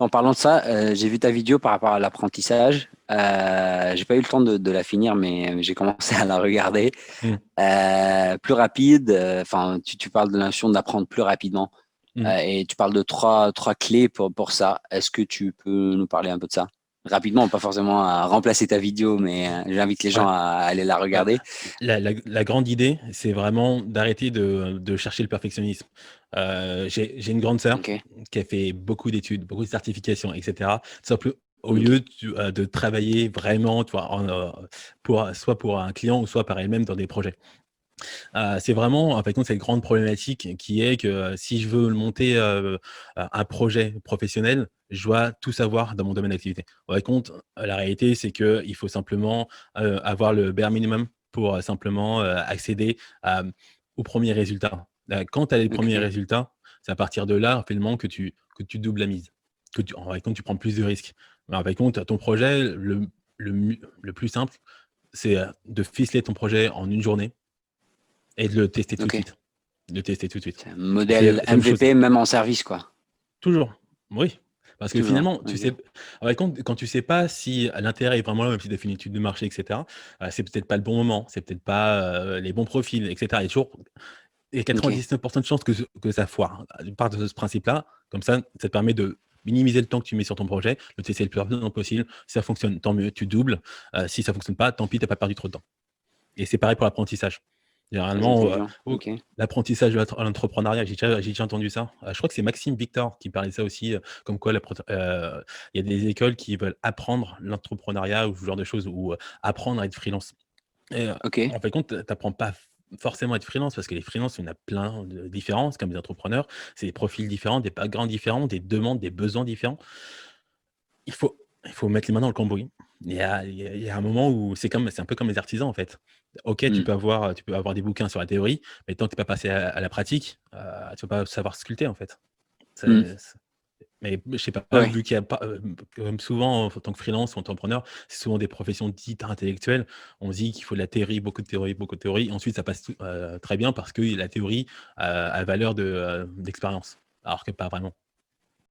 En parlant de ça, j'ai vu ta vidéo par rapport à l'apprentissage. J'ai pas eu le temps de la finir, mais j'ai commencé à la regarder. Hmm, Plus rapide, enfin, tu parles de la notion d'apprendre plus rapidement. hmm. Et tu parles de trois clés pour ça. Est-ce que tu peux nous parler un peu de ça? Rapidement, pas forcément à remplacer ta vidéo, mais j'invite les gens Ouais. à aller la Bah, regarder. la grande idée, c'est vraiment d'arrêter de chercher le perfectionnisme. J'ai une grande sœur Ok, qui a fait beaucoup d'études, beaucoup de certifications, etc. Simple, au ok, lieu de travailler vraiment, tu vois, soit pour un client ou soit par elle-même dans des projets. C'est vraiment, en fait, c'est une grande problématique qui est que si je veux monter un projet professionnel, je dois tout savoir dans mon domaine d'activité. En fait, la réalité, c'est qu'il faut simplement avoir le bare minimum pour simplement accéder aux premiers résultats. Quand tu as les premiers ok, résultats, c'est à partir de là, finalement, que tu doubles la mise. En fait, tu prends plus de risques. Mais en fait, ton projet, le plus simple, c'est de ficeler ton projet en une journée et de le tester tout de ok. suite. De le tester tout de suite. C'est un C'est modèle c'est la même chose. MVP même en service, quoi. Toujours. Oui. Parce que Toujours. finalement, tu Ok, sais, en fait, quand tu sais pas si l'intérêt est vraiment là, même si tu as fait une étude de marché, etc., c'est peut-être pas le bon moment, c'est peut-être pas les bons profils, etc. Il y a ok, 99% de chances que ça foire. Je pars de ce principe-là. Comme ça te permet de minimiser le temps que tu mets sur ton projet, de tester le plus rapidement possible. Si ça fonctionne, tant mieux, tu doubles. Si ça fonctionne pas, tant pis, tu n'as pas perdu trop de temps. Et c'est pareil pour l'apprentissage. très Généralement, intelligent. Ok, l'apprentissage de l'entrepreneuriat, j'ai déjà entendu ça. Je crois que c'est Maxime Victor qui parlait de ça aussi, comme quoi il y a des écoles qui veulent apprendre l'entrepreneuriat ou ce genre de choses, ou apprendre à être freelance. Et ok. en fait, compte, tu n'apprends pas forcément à être freelance parce que les freelances, il y en a plein de différences, comme les entrepreneurs. C'est des profils différents, des backgrounds différents, des demandes, des besoins différents. Il faut mettre les mains dans le cambouis. Il y a un moment où c'est un peu comme les artisans, en fait. OK, tu Hmm. peux avoir des bouquins sur la théorie, mais tant que tu es pas passé à la pratique, tu vas pas savoir sculpter, en fait. Hmm. C'est mais je sais pas, Ouais. vu qu'il y a pas, comme souvent en tant que freelance ou entrepreneur, c'est souvent des professions dites intellectuelles. On se dit qu'il faut de la théorie, beaucoup de théorie, beaucoup de théorie. Ensuite, ça passe très bien parce que la théorie a valeur d'expérience, alors que pas vraiment.